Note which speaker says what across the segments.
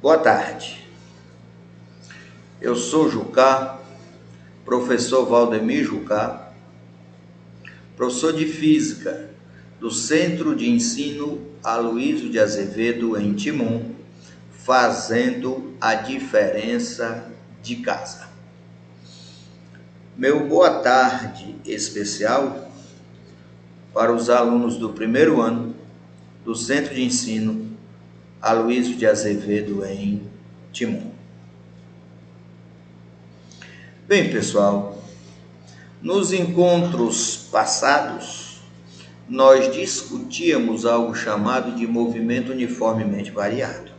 Speaker 1: Boa tarde, eu sou Jucá, professor Valdemir Jucá, professor de Física do Centro de Ensino Aloysio de Azevedo, em Timon, fazendo a diferença de casa. Meu boa tarde especial para os alunos do primeiro ano do Centro de Ensino Aloysio de Azevedo, em Timon. Bem, pessoal, nos encontros passados, nós discutíamos algo chamado de movimento uniformemente variado.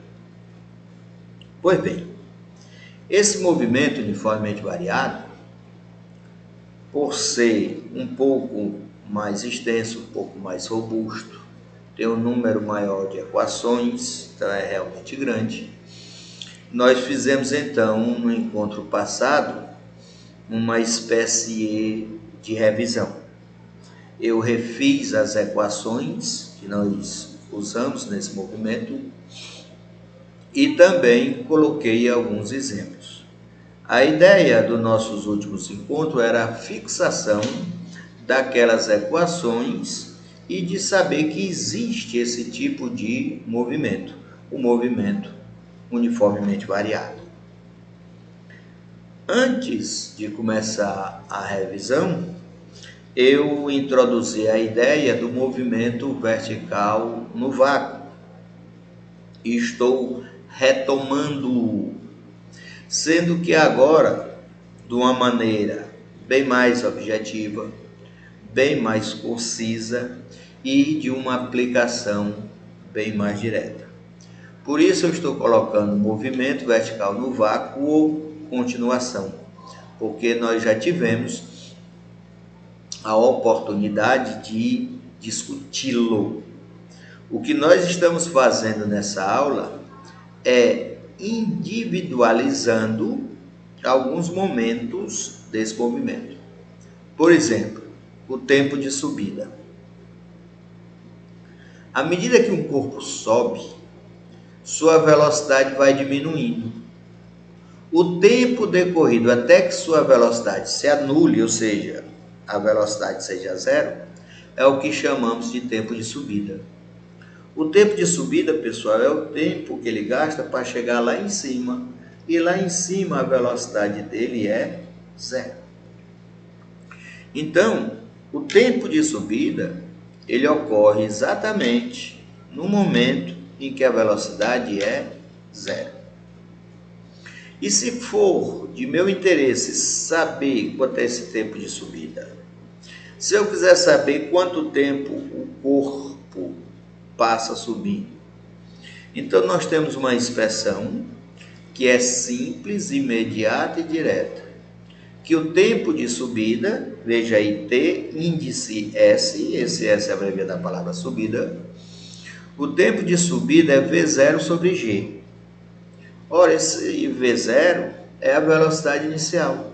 Speaker 1: Pois bem, esse movimento uniformemente variado, por ser um pouco mais extenso, um pouco mais robusto, tem um número maior de equações, então é realmente grande. Nós fizemos então, no encontro passado, uma espécie de revisão. Eu refiz as equações que nós usamos nesse movimento e também coloquei alguns exemplos. A ideia dos nossos últimos encontros era a fixação daquelas equações e de saber que existe esse tipo de movimento, o movimento uniformemente variado. Antes de começar a revisão, eu introduzi a ideia do movimento vertical no vácuo e estou retomando-o, sendo que agora, de uma maneira bem mais objetiva, bem mais concisa e de uma aplicação bem mais direta. Por isso eu estou colocando movimento vertical no vácuo ou continuação, porque nós já tivemos a oportunidade de discuti-lo. O que nós estamos fazendo nessa aula é individualizando alguns momentos desse movimento. Por exemplo, o tempo de subida. À medida que um corpo sobe, sua velocidade vai diminuindo. O tempo decorrido até que sua velocidade se anule, ou seja, a velocidade seja zero, é o que chamamos de tempo de subida. O tempo de subida, pessoal, é o tempo que ele gasta para chegar lá em cima. E lá em cima a velocidade dele é zero. Então, o tempo de subida, ele ocorre exatamente no momento em que a velocidade é zero. E se for de meu interesse saber quanto é esse tempo de subida, se eu quiser saber quanto tempo o corpo passa subindo, então nós temos uma expressão que é simples, imediata e direta, que o tempo de subida, veja aí T, índice S, esse S é a abreviatura da palavra subida, o tempo de subida é V0 sobre G. Ora, esse V0 é a velocidade inicial,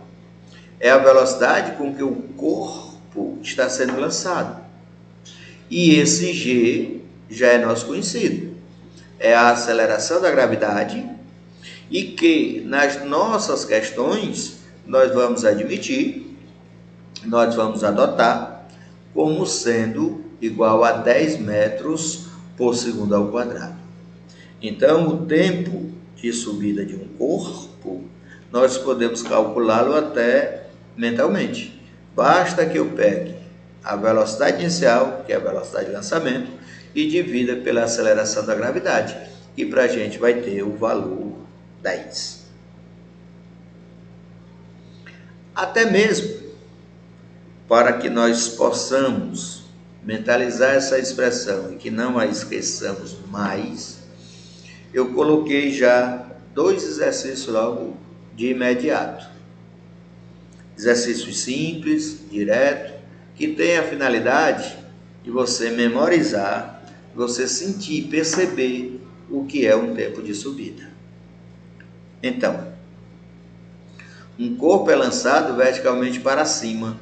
Speaker 1: é a velocidade com que o corpo está sendo lançado. E esse G já é nosso conhecido, é a aceleração da gravidade, e que nas nossas questões nós vamos admitir, nós vamos adotar como sendo igual a 10 metros por segundo ao quadrado. Então, o tempo de subida de um corpo, nós podemos calculá-lo até mentalmente. Basta que eu pegue a velocidade inicial, que é a velocidade de lançamento, e divida pela aceleração da gravidade, e para a gente vai ter o valor 10. Até mesmo para que nós possamos mentalizar essa expressão e que não a esqueçamos mais, eu coloquei já 2 exercícios logo de imediato. Exercícios simples, direto, que tem a finalidade de você memorizar, você sentir, perceber o que é um tempo de subida. Então, um corpo é lançado verticalmente para cima,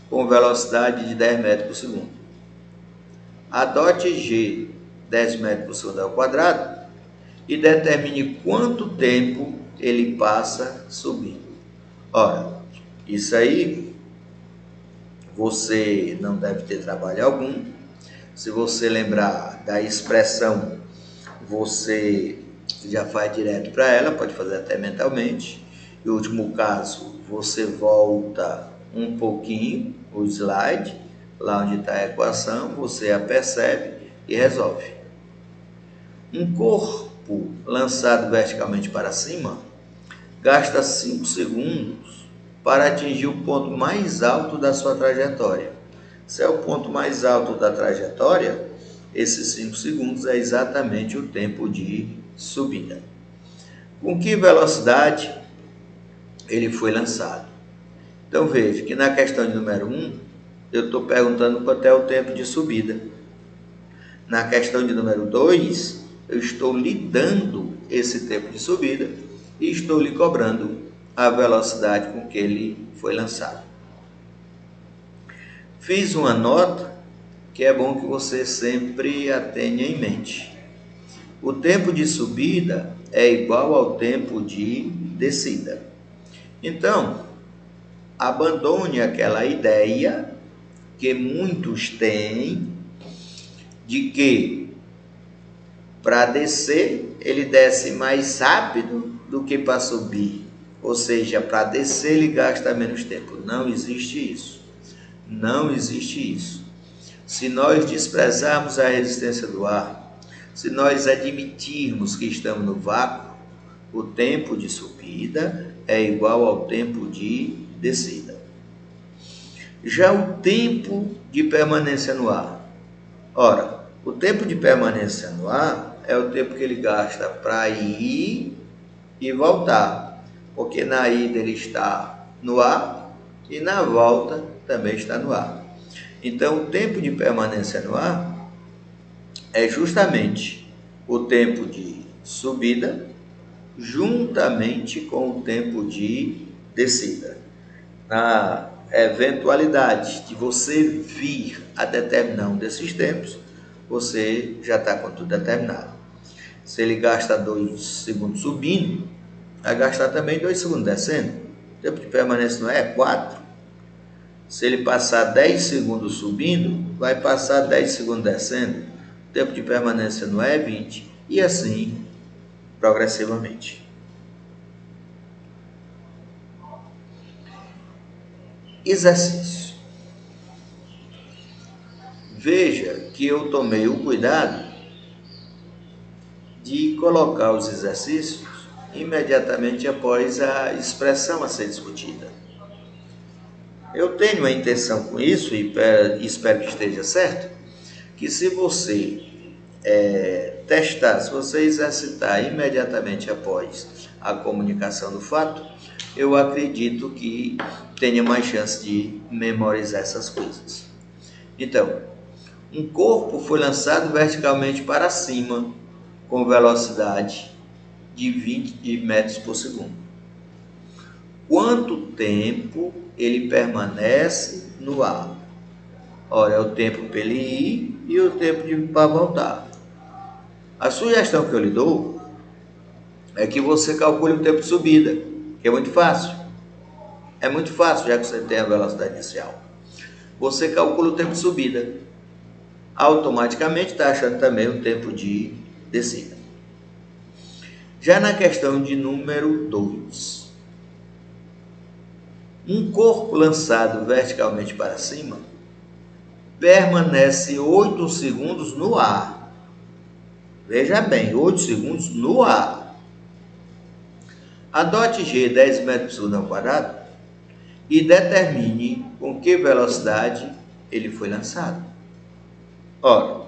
Speaker 1: com velocidade de 10 metros por segundo. Adote G 10 metros por segundo ao quadrado e determine quanto tempo ele passa subindo. Ora, isso aí você não deve ter trabalho algum. Se você lembrar da expressão, você já faz direto para ela, pode fazer até mentalmente. E o último caso, você volta um pouquinho o slide, lá onde está a equação, você a percebe e resolve. Um corpo lançado verticalmente para cima gasta 5 segundos para atingir o ponto mais alto da sua trajetória. Se é o ponto mais alto da trajetória, esses 5 segundos é exatamente o tempo de subida. Com que velocidade ele foi lançado? Então veja que na questão de número 1, eu estou perguntando quanto é o tempo de subida. Na questão de número 2, eu estou lhe dando esse tempo de subida e estou lhe cobrando a velocidade com que ele foi lançado. Fiz uma nota que é bom que você sempre a tenha em mente. O tempo de subida é igual ao tempo de descida. Então, abandone aquela ideia que muitos têm de que para descer ele desce mais rápido do que para subir. Ou seja, para descer ele gasta menos tempo. Não existe isso. Não existe isso. Se nós desprezarmos a resistência do ar, se nós admitirmos que estamos no vácuo, o tempo de subida é igual ao tempo de descida. Já o tempo de permanência no ar. Ora, o tempo de permanência no ar é o tempo que ele gasta para ir e voltar, porque na ida ele está no ar e na volta também está no ar. Então, o tempo de permanência no ar é justamente o tempo de subida juntamente com o tempo de descida. Na eventualidade de você vir a determinar um desses tempos, você já está com tudo determinado. Se ele gasta 2 segundos subindo, vai gastar também 2 segundos descendo. O tempo de permanência no ar é 4. Se ele passar 10 segundos subindo, vai passar 10 segundos descendo. O tempo de permanência no ar é 20. E assim, progressivamente. Exercício. Veja que eu tomei o cuidado de colocar os exercícios imediatamente após a expressão a ser discutida. Eu tenho a intenção com isso, e espero que esteja certo, que se você testar, se você exercitar imediatamente após a comunicação do fato, eu acredito que tenha mais chance de memorizar essas coisas. Então, um corpo foi lançado verticalmente para cima com velocidade de 20 metros por segundo. Quanto tempo ele permanece no ar? Ora, é o tempo para ele ir e o tempo para voltar. A sugestão que eu lhe dou é que você calcule o tempo de subida, que é muito fácil. É muito fácil, já que você tem a velocidade inicial. Você calcula o tempo de subida. Automaticamente está achando também o tempo de descida. Já na questão de número 2. Um corpo lançado verticalmente para cima permanece 8 segundos no ar. Veja bem, 8 segundos no ar. Adote G 10 metros por segundo ao quadrado e determine com que velocidade ele foi lançado. Ora,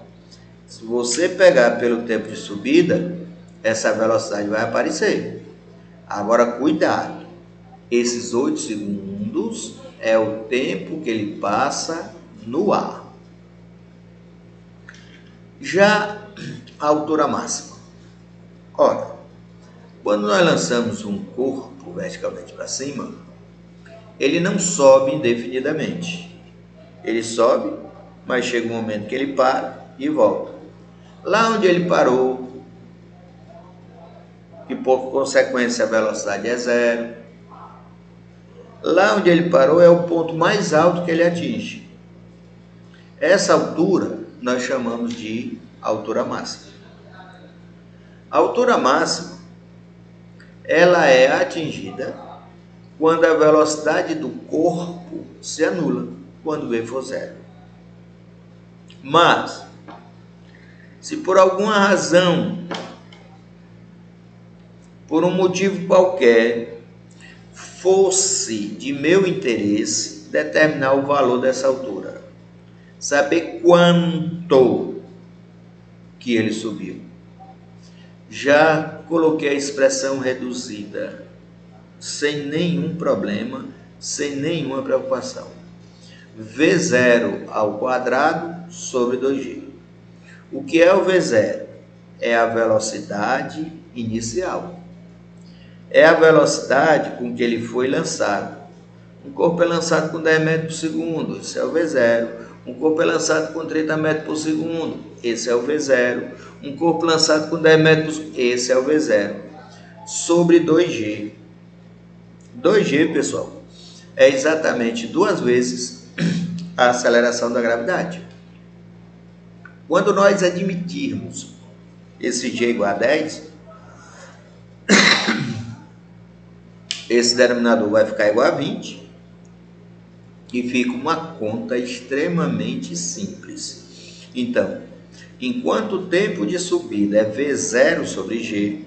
Speaker 1: se você pegar pelo tempo de subida, essa velocidade vai aparecer. Agora, cuidado. Esses 8 segundos é o tempo que ele passa no ar. Já a altura máxima. Ora, quando nós lançamos um corpo verticalmente para cima, ele não sobe indefinidamente. Ele sobe, mas chega um momento que ele para e volta. Lá onde ele parou, que por consequência a velocidade é zero. Lá onde ele parou é o ponto mais alto que ele atinge. Essa altura nós chamamos de altura máxima. A altura máxima, ela é atingida quando a velocidade do corpo se anula, quando V for zero. Mas, se por alguma razão, por um motivo qualquer, fosse de meu interesse determinar o valor dessa altura, saber quanto que ele subiu, já coloquei a expressão reduzida, sem nenhum problema, sem nenhuma preocupação. V0 ao quadrado sobre 2g. O que é o V0? É a velocidade inicial. É a velocidade com que ele foi lançado. Um corpo é lançado com 10 metros por segundo, esse é o V0. Um corpo é lançado com 30 metros por segundo, esse é o V0. Um corpo lançado com 10 metros, esse é o V0. Sobre 2g. 2g, pessoal, é exatamente 2 vezes a aceleração da gravidade. Quando nós admitirmos esse g igual a 10, esse denominador vai ficar igual a 20 e fica uma conta extremamente simples. Então, enquanto o tempo de subida é V0 sobre G,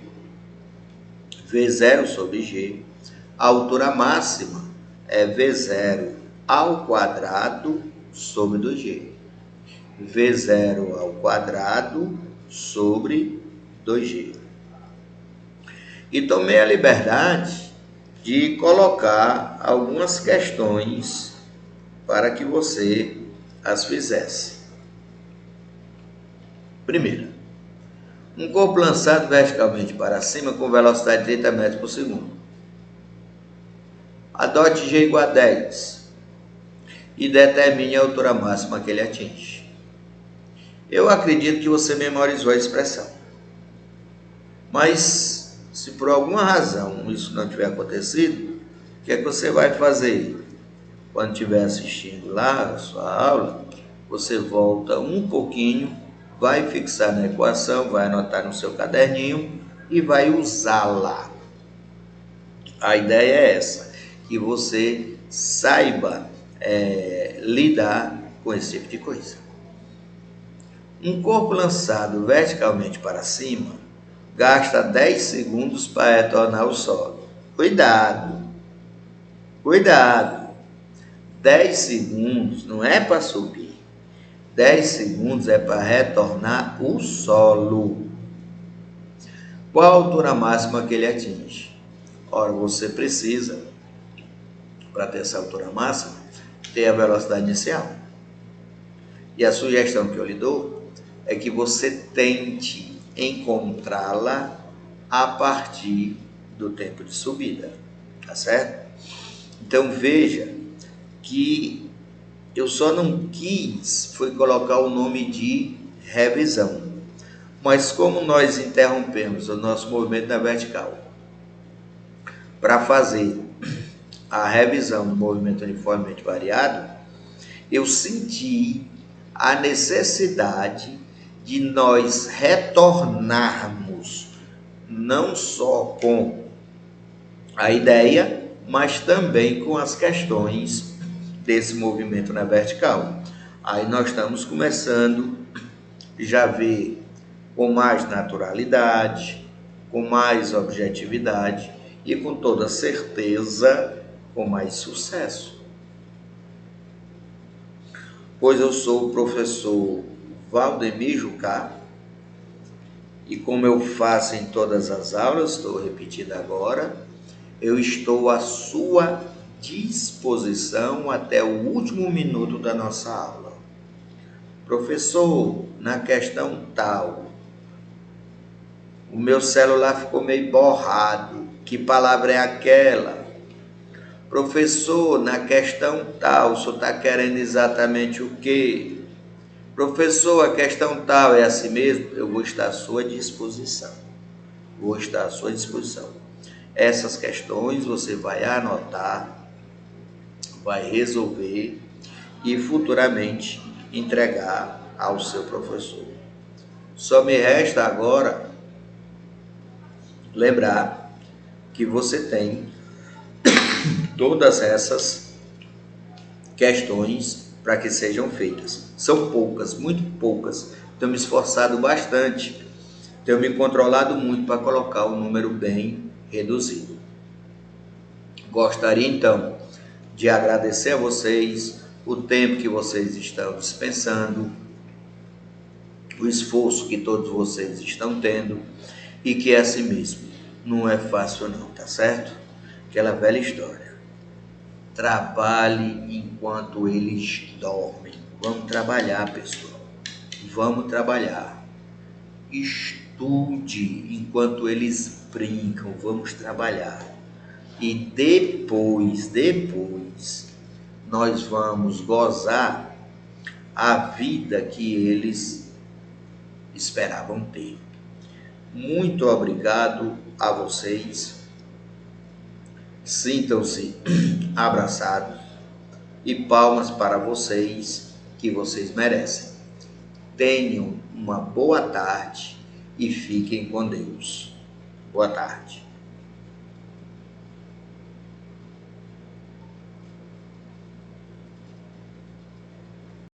Speaker 1: V0 sobre G, a altura máxima é V0 ao quadrado sobre 2G. V0 ao quadrado sobre 2G. E tomei a liberdade de colocar algumas questões para que você as fizesse. Primeira, um corpo lançado verticalmente para cima com velocidade de 30 metros por segundo. Adote G igual a 10 e determine a altura máxima que ele atinge. Eu acredito que você memorizou a expressão. Mas, se por alguma razão isso não tiver acontecido, o que é que você vai fazer? Quando estiver assistindo lá a sua aula, você volta um pouquinho, vai fixar na equação, vai anotar no seu caderninho e vai usá-la. A ideia é essa, que você saiba lidar com esse tipo de coisa. Um corpo lançado verticalmente para cima gasta 10 segundos para retornar ao solo. Cuidado! Cuidado! 10 segundos não é para subir. 10 segundos é para retornar o solo. Qual a altura máxima que ele atinge? Ora, você precisa, para ter essa altura máxima, ter a velocidade inicial. E a sugestão que eu lhe dou é que você tente encontrá-la a partir do tempo de subida, tá certo? Então veja que eu só não quis foi colocar o nome de revisão, mas como nós interrompemos o nosso movimento na vertical para fazer a revisão do movimento uniformemente variado, eu senti a necessidade de nós retornarmos não só com a ideia, mas também com as questões desse movimento na vertical. Aí nós estamos começando já ver com mais naturalidade, com mais objetividade e com toda certeza com mais sucesso. Pois eu sou o professor Valdemir Jucá e como eu faço em todas as aulas, estou repetindo agora, eu estou à sua disposição até o último minuto da nossa aula. Professor, na questão tal, o meu celular ficou meio borrado, que palavra é aquela? Professor, na questão tal, o senhor está querendo exatamente o quê? Professor, a questão tal é assim mesmo? Eu vou estar à sua disposição. vou estar à sua disposição. Essas questões você vai anotar, vai resolver e futuramente entregar ao seu professor. Só me resta agora lembrar que você tem todas essas questões para que sejam feitas. São poucas, muito poucas. Tenho me esforçado bastante, tenho me controlado muito para colocar o número bem reduzido. Gostaria então de agradecer a vocês o tempo que vocês estão dispensando, o esforço que todos vocês estão tendo e que é assim mesmo. Não é fácil não, tá certo? Aquela velha história. Trabalhe enquanto eles dormem. Vamos trabalhar, pessoal. Vamos trabalhar. Estude enquanto eles brincam. Vamos trabalhar. E depois, nós vamos gozar a vida que eles esperavam ter. Muito obrigado a vocês. Sintam-se abraçados e palmas para vocês, que vocês merecem. Tenham uma boa tarde e fiquem com Deus. Boa tarde.